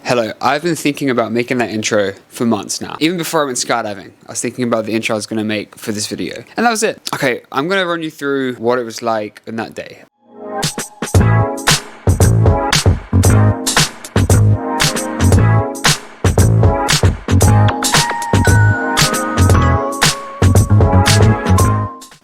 Hello, I've been thinking about making that intro for months now. Even before I went skydiving, I was thinking about the intro I was going to make for this video. And that was it. Okay, I'm going to run you through what it was like on that day.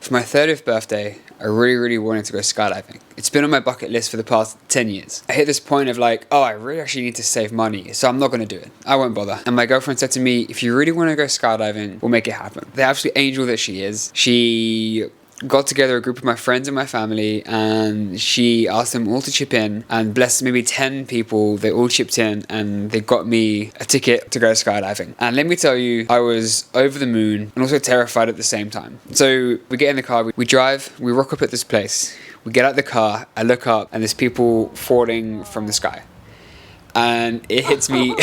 For my 30th birthday, I really wanted to go skydiving. It's been on my bucket list for the past 10 years. I hit this point of like, oh, I really actually need to save money, so I'm not going to do it. I won't bother. And my girlfriend said to me, if you really want to go skydiving, we'll make it happen. The absolute angel that she is, she got together a group of my friends and my family, and she asked them all to chip in, and blessed maybe 10 people. They all chipped in and they got me a ticket to go skydiving. And let me tell you, I was over the moon and also terrified at the same time. So we get in the car, we drive, we rock up at this place, we get out the car, I look up and there's people falling from the sky. And it hits me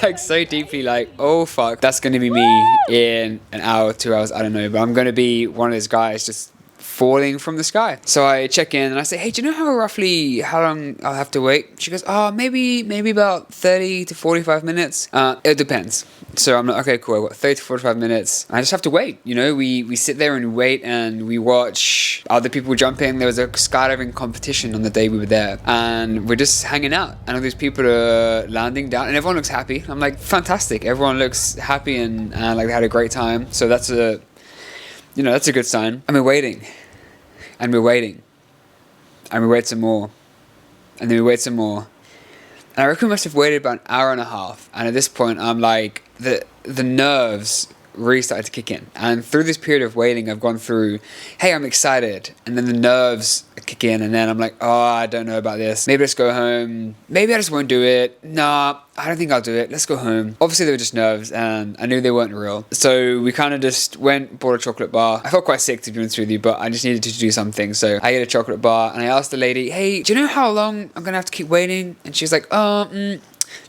like so deeply, like, oh fuck, that's gonna be me in an hour, 2 hours, I don't know, but I'm gonna be one of those guys just falling from the sky. So I check in and I say, hey, do you know how long I'll have to wait? She goes, oh, maybe about 30 to 45 minutes. It depends. So I'm like, okay, cool, I've got 30 to 45 minutes. I just have to wait, you know, we sit there and wait and we watch other people jumping. There was a skydiving competition on the day we were there and we're just hanging out and all these people are landing down and everyone looks happy. I'm like, fantastic, everyone looks happy and like they had a great time. So that's a good sign. And we're waiting and we wait some more and then we wait some more. And I reckon we must have waited about an hour and a half. And at this point, I'm like, the nerves really started to kick in. And through this period of waiting, I've gone through, hey, I'm excited. And then the nerves kick in. And then I'm like, oh, I don't know about this. Maybe let's go home. Maybe I just won't do it. Nah, I don't think I'll do it. Let's go home. Obviously, they were just nerves and I knew they weren't real. So we kind of just went, bought a chocolate bar. I felt quite sick, to be honest with you, but I just needed to do something. So I ate a chocolate bar and I asked the lady, hey, do you know how long I'm going to have to keep waiting? And she was like,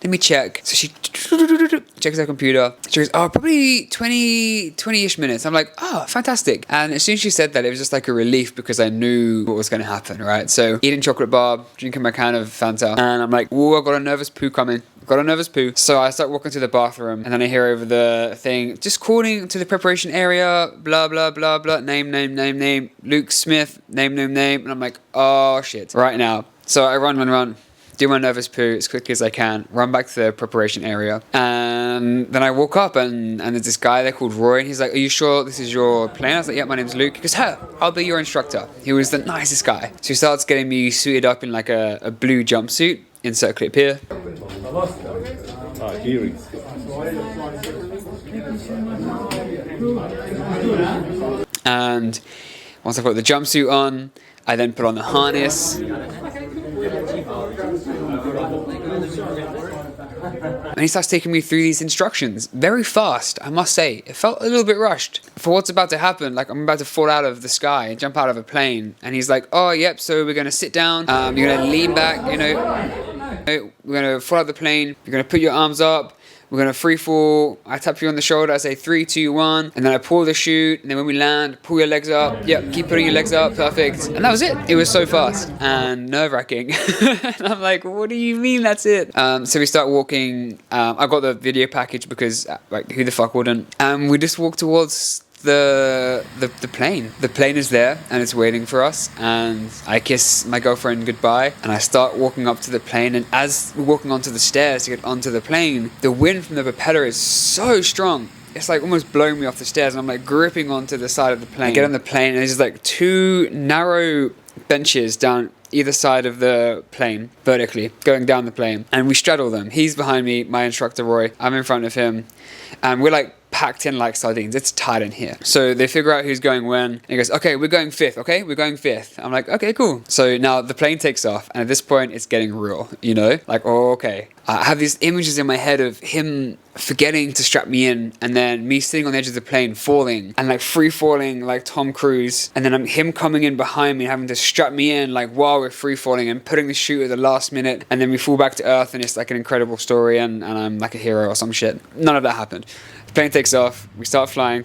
let me check. So she checks her computer. She goes, oh, probably 20-ish minutes. I'm like, oh, fantastic. And as soon as she said that, it was just like a relief because I knew what was going to happen, right? So eating chocolate bar, drinking my can of Fanta, and I'm like, oh, I've got a nervous poo coming. So I start walking to the bathroom and then I hear over the thing, just calling to the preparation area, blah, blah, blah, blah, name, Luke Smith, name. And I'm like, oh shit, right now. So I run. Do my nervous poo as quickly as I can, run back to the preparation area. And then I walk up and there's this guy there called Roy and he's like, are you sure this is your plane? I was like, yeah, my name's Luke. He goes, hey, I'll be your instructor. He was the nicest guy. So he starts getting me suited up in like a blue jumpsuit, insert clip here. And once I've got the jumpsuit on, I then put on the harness. And he starts taking me through these instructions very fast, I must say. It felt a little bit rushed for what's about to happen. Like I'm about to fall out of the sky and jump out of a plane. And he's like, oh, yep, so we're going to sit down. You're going to lean back, you know. We're going to fall out of the plane. You're going to put your arms up. We're going to free fall. I tap you on the shoulder. I say 3, 2, 1. And then I pull the chute. And then when we land, pull your legs up. Yep, keep putting your legs up. Perfect. And that was it. It was so fast and nerve-wracking. And I'm like, what do you mean that's it? So we start walking. I got the video package because like who the fuck wouldn't? And we just walk towards the plane. The plane is there and it's waiting for us, and I kiss my girlfriend goodbye and I start walking up to the plane, and as we're walking onto the stairs to get onto the plane, the wind from the propeller is so strong it's like almost blowing me off the stairs, and I'm like gripping onto the side of the plane. I get on the plane, and there's just like 2 narrow benches down either side of the plane, vertically, going down the plane. And we straddle them. He's behind me, my instructor Roy. I'm in front of him. And we're like packed in like sardines. It's tight in here. So they figure out who's going when. And he goes, okay, we're going 5th. Okay, we're going 5th. I'm like, okay, cool. So now the plane takes off. And at this point, it's getting real, you know? Like, oh, okay. I have these images in my head of him forgetting to strap me in, and then me sitting on the edge of the plane falling and like free falling like Tom Cruise, and then him coming in behind me having to strap me in like while we're free falling and putting the chute at the last minute, and then we fall back to earth and it's like an incredible story, and I'm like a hero or some shit. None of that happened. The plane takes off, we start flying,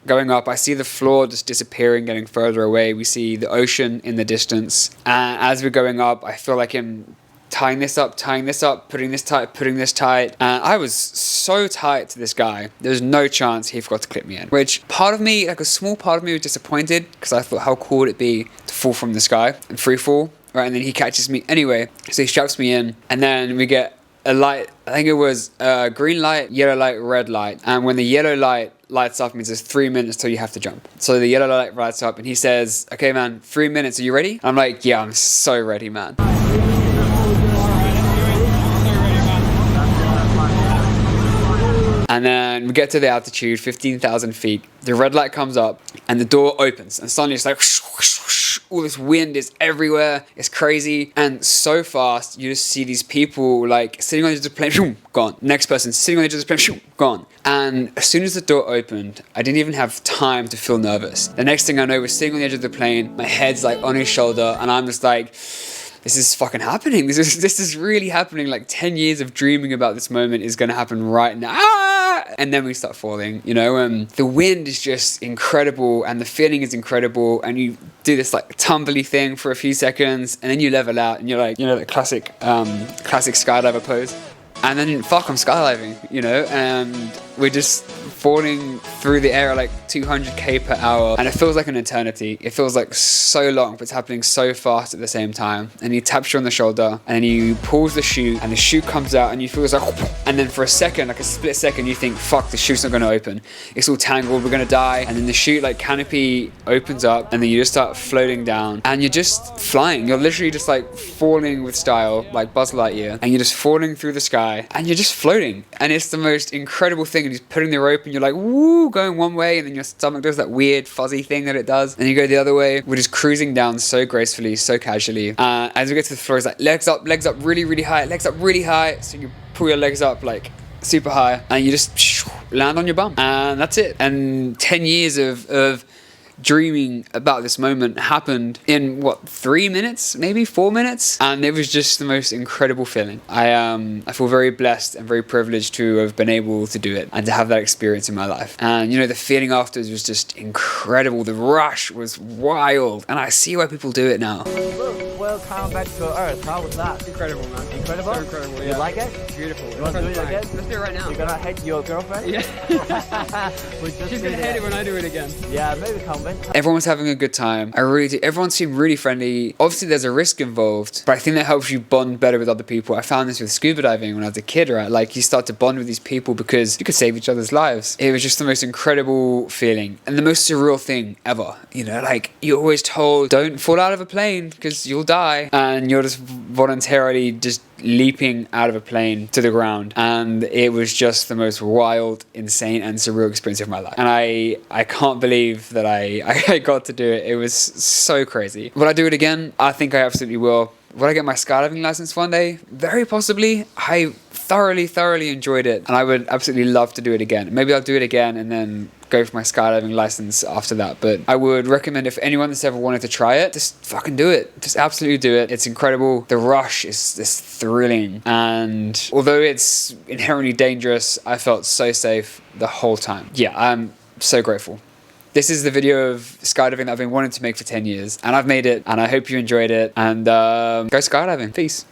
going up. I see the floor just disappearing, getting further away. We see the ocean in the distance, and as we're going up, I feel like him tying this up, putting this tight. And I was so tight to this guy, there was no chance he forgot to clip me in. Which part of me, like a small part of me, was disappointed, because I thought how cool would it be to fall from the sky and free fall, right? And then he catches me anyway, so he straps me in, and then we get a light. I think it was green light, yellow light, red light. And when the yellow light lights up, it means there's 3 minutes till you have to jump. So the yellow light lights up, and he says, okay man, 3 minutes, are you ready? I'm like, yeah, I'm so ready, man. And then we get to the altitude, 15,000 feet. The red light comes up and the door opens, and suddenly it's like whoosh, whoosh, whoosh. All this wind is everywhere. It's crazy. And so fast, you just see these people like sitting on the edge of the plane, shoom, gone. Next person sitting on the edge of the plane, shoom, gone. And as soon as the door opened, I didn't even have time to feel nervous. The next thing I know, we're sitting on the edge of the plane. My head's like on his shoulder, and I'm just like, this is fucking happening. This is really happening. Like 10 years of dreaming about this moment is going to happen right now. Ah! And then we start falling, you know. The wind is just incredible, and the feeling is incredible. And you do this like tumbly thing for a few seconds, and then you level out, and you're like, you know, the classic skydiver pose. And then fuck, I'm skydiving, you know, and we're just falling through the air at like 200k per hour, and it feels like an eternity. It feels like so long, but it's happening so fast at the same time. And he taps you on the shoulder, and then he pulls the chute, and the chute comes out, and you feel like, and then for a second, like a split second, you think, fuck, the chute's not going to open. It's all tangled, we're going to die. And then the chute like canopy opens up, and then you just start floating down, and you're just flying. You're literally just like falling with style, like Buzz Lightyear, and you're just falling through the sky, and you're just floating. And it's the most incredible thing. And he's putting the rope, and you're like, woo, going one way, and then your stomach does that weird fuzzy thing that it does, and you go the other way. We're just cruising down so gracefully, so casually. As we get to the floor, it's like legs up really, really high, legs up really high. So you pull your legs up like super high, and you just land on your bum, and that's it. And 10 years of dreaming about this moment happened in what, 3 minutes, maybe 4 minutes, and it was just the most incredible feeling. I feel very blessed and very privileged to have been able to do it and to have that experience in my life. And you know, the feeling afterwards was just incredible. The rush was wild, and I see why people do it now. Welcome back to Earth. How was that? Incredible, man. Incredible? So incredible, yeah. You like it? It's beautiful. You want to do it again? Let's do it right now. You're gonna hate your girlfriend? Yeah. She's gonna hate it when I do it again. Yeah, maybe convince. Everyone was having a good time. I really do. Everyone seemed really friendly. Obviously, there's a risk involved, but I think that helps you bond better with other people. I found this with scuba diving when I was a kid, right? Like, you start to bond with these people because you could save each other's lives. It was just the most incredible feeling and the most surreal thing ever. You know, like, you're always told, don't fall out of a plane because you'll die. And you're just voluntarily just leaping out of a plane to the ground, and it was just the most wild, insane, and surreal experience of my life. And I can't believe that I got to do it. It was so crazy. Would I do it again? I think I absolutely will. Would I get my skydiving license one day? Very possibly. I thoroughly enjoyed it, and I would absolutely love to do it again. Maybe I'll do it again and then go for my skydiving license after that. But I would recommend, if anyone that's ever wanted to try it, just fucking do it. Just absolutely do it. It's incredible. The rush is this thrilling, and although it's inherently dangerous, I felt so safe the whole time. Yeah, I'm so grateful. This is the video of skydiving that I've been wanting to make for 10 years, and I've made it, and I hope you enjoyed it, and go skydiving. Peace.